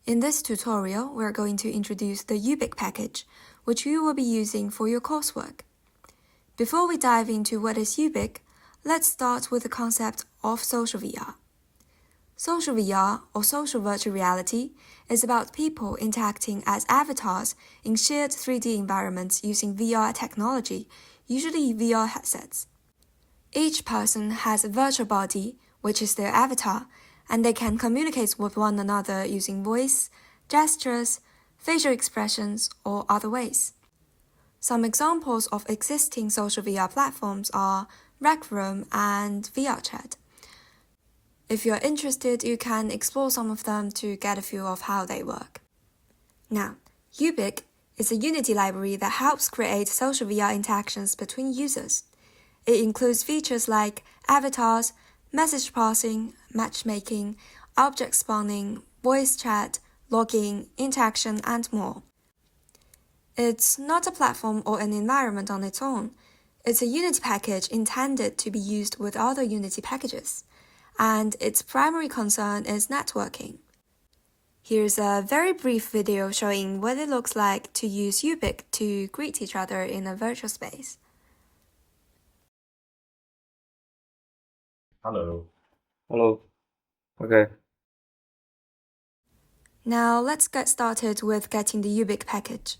In this tutorial, we're going to introduce the Ubiq package, which you will be using for your coursework. Before we dive into what is Ubiq, let's start with the concept of social VR. Social VR, or social virtual reality, is about people interacting as avatars in shared 3D environments using VR technology, usually VR headsets. Each person has a virtual body, which is their avatar, and they can communicate with one another using voice, gestures, facial expressions, or other ways. Some examples of existing social VR platforms are Rec Room and VRChat. If you're interested, you can explore some of them to get a feel of how they work. Now, Ubiq is a Unity library that helps create social VR interactions between users. It includes features like avatars, message passing, matchmaking, object spawning, voice chat, login, interaction, and more. It's not a platform or an environment on its own. It's a Unity package intended to be used with other Unity packages, and its primary concern is networking. Here's a very brief video showing what it looks like to use Ubiq to greet each other in a virtual space. Hello. Hello. Okay. Now let's get started with getting the Ubiq package.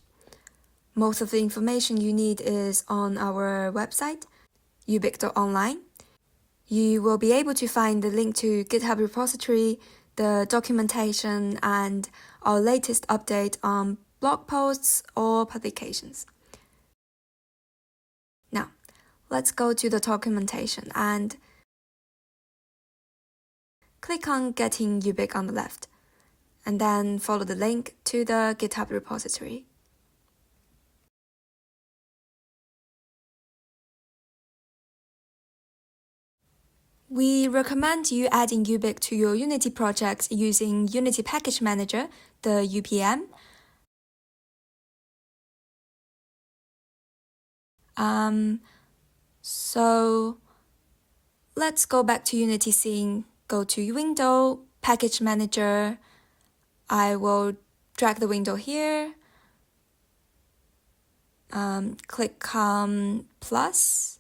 Most of the information you need is on our website, ubiq.online. You will be able to find the link to GitHub repository, the documentation, and our latest update on blog posts or publications. Now, let's go to the documentation and click on Getting Ubiq on the left, and then follow the link to the GitHub repository. We recommend you adding Ubiq to your Unity project using Unity Package Manager, the UPM. So let's go back to Unity scene, go to Window, Package Manager. I will drag the window here. Click COMP plus.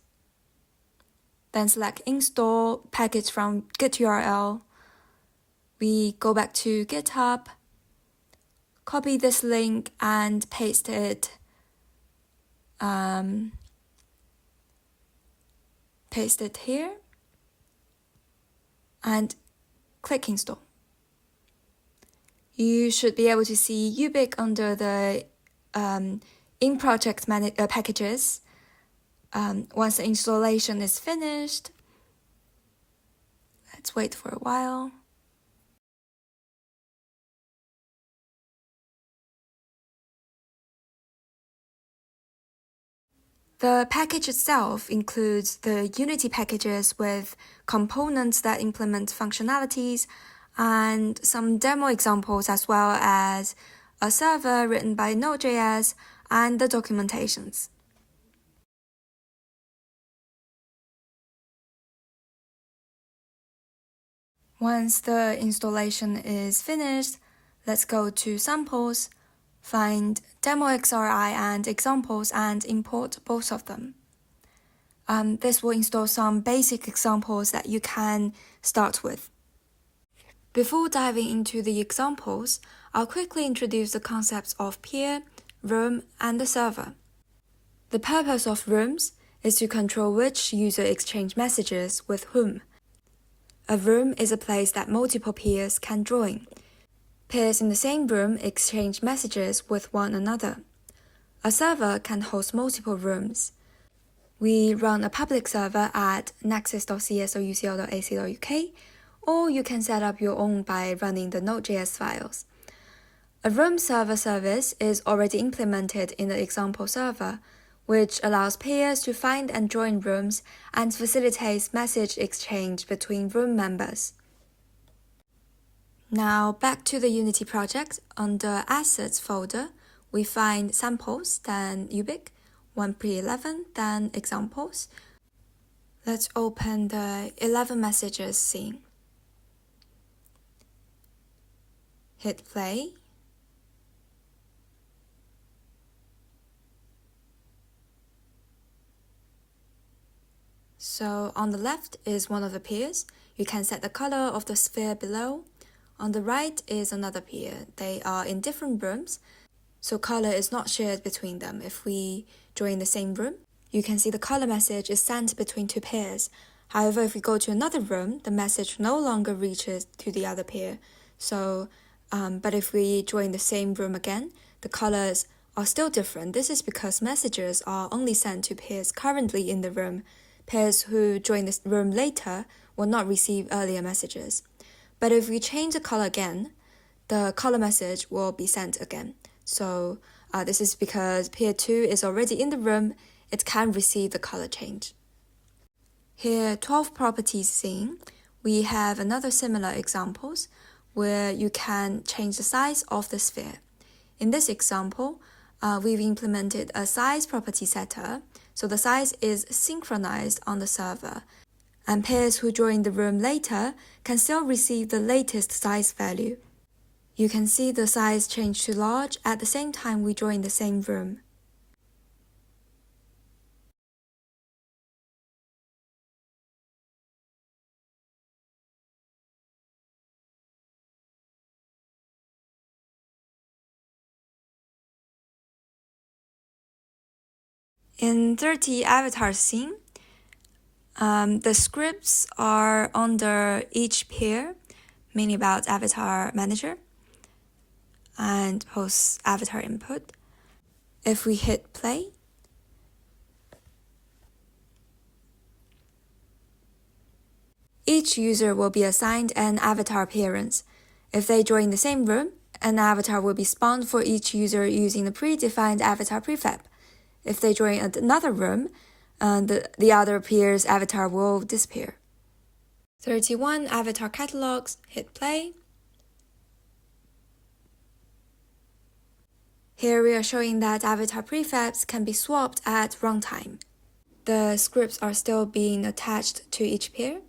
Then select Install Package from Git URL. We go back to GitHub, copy this link and paste it. Paste it here and click Install. You should be able to see Ubiq under the in-project packages. Once the installation is finished, let's wait for a while. The package itself includes the Unity packages with components that implement functionalities and some demo examples, as well as a server written by Node.js and the documentations. Once the installation is finished, let's go to Samples, find Demo XRI and Examples, and import both of them. This will install some basic examples that you can start with. Before diving into the examples, I'll quickly introduce the concepts of peer, room, and the server. The purpose of rooms is to control which user exchange messages with whom. A room is a place that multiple peers can join. Peers in the same room exchange messages with one another. A server can host multiple rooms. We run a public server at nexus.cs.ucl.ac.uk, or you can set up your own by running the Node.js files. A room server service is already implemented in the example server, which allows peers to find and join rooms and facilitates message exchange between room members. Now back to the Unity project. Under Assets folder, we find Samples, then Ubiq, 1.11, then Examples. Let's open the 11 messages scene. Hit play. So on the left is one of the pairs. You can set the color of the sphere below. On the right is another pair. They are in different rooms, so color is not shared between them. If we join the same room, you can see the color message is sent between two pairs. However, if we go to another room, the message no longer reaches to the other pair. But if we join the same room again, the colors are still different. This is because messages are only sent to pairs currently in the room. Pairs who join the room later will not receive earlier messages. But if we change the color again, the color message will be sent again. So this is because pair 2 is already in the room, it can receive the color change. Here, 12 properties seen. We have another similar examples where you can change the size of the sphere. In this example, we've implemented a size property setter, so the size is synchronized on the server, and pairs who join the room later can still receive the latest size value. You can see the size change to large at the same time we join the same room. In 30 avatar scene, the scripts are under each pair, meaning about avatar manager and post avatar input. If we hit play, each user will be assigned an avatar appearance. If they join the same room, an avatar will be spawned for each user using the predefined avatar prefab. If they join another room, the other peer's avatar will disappear. 31 avatar catalogs, hit play. Here we are showing that avatar prefabs can be swapped at runtime. The scripts are still being attached to each pair.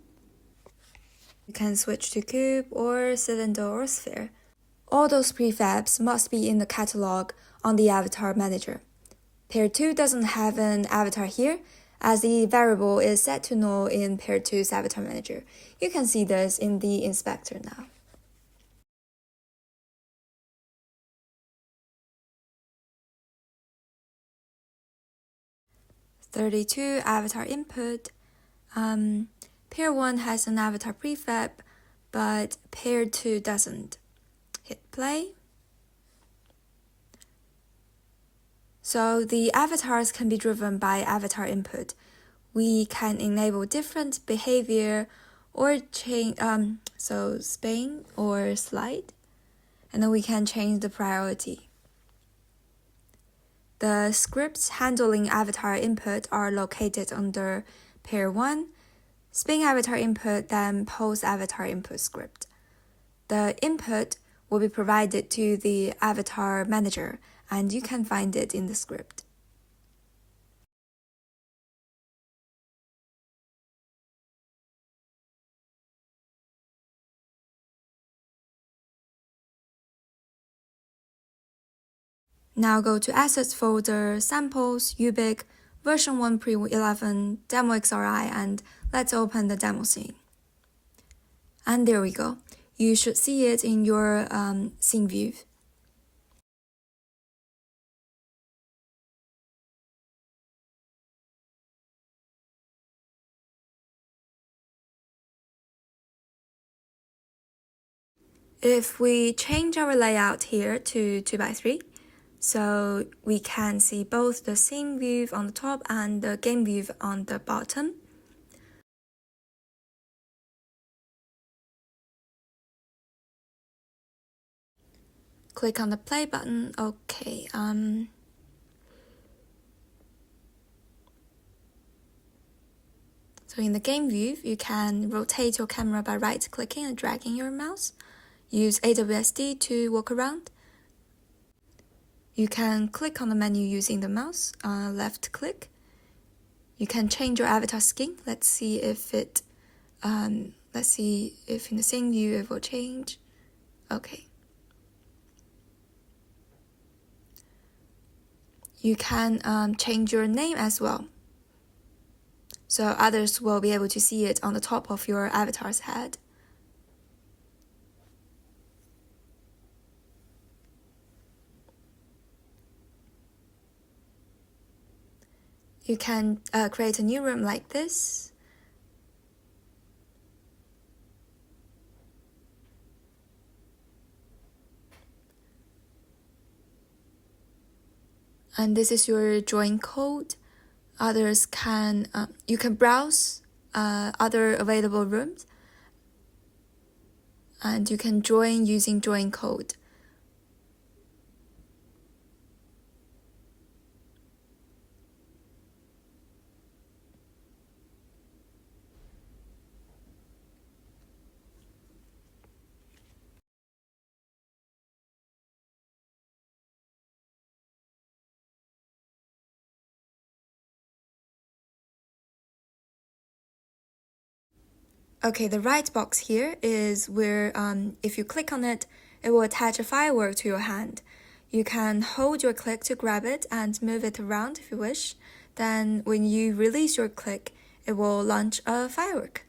You can switch to cube or cylinder or sphere. All those prefabs must be in the catalog on the avatar manager. Pair 2 doesn't have an avatar here, as the variable is set to null in pair 2's avatar manager. You can see this in the inspector now. (32) avatar input. Pair 1 has an avatar prefab, but pair 2 doesn't. Hit play. So the avatars can be driven by avatar input. We can enable different behavior or change, spin or slide, and then we can change the priority. The scripts handling avatar input are located under pair 1, spin avatar input, then post avatar input script. The input will be provided to the avatar manager, and you can find it in the script. Now go to Assets folder, Samples, Ubiq, version 1 pre-11, Demo XRI, and let's open the demo scene. And there we go. You should see it in your scene view. If we change our layout here to 2x3, so we can see both the scene view on the top and the game view on the bottom. Click on the play button. Okay. So in the game view, you can rotate your camera by right-clicking and dragging your mouse. Use AWSD to walk around. You can click on the menu using the mouse, left click. You can change your avatar skin. Let's see if in the scene view it will change. Okay. You can change your name as well, so others will be able to see it on the top of your avatar's head. You can create a new room like this. And this is your join code. Others can, you can browse other available rooms, and you can join using join code. Okay, the right box here is where if you click on it, it will attach a firework to your hand. You can hold your click to grab it and move it around if you wish. Then when you release your click, it will launch a firework.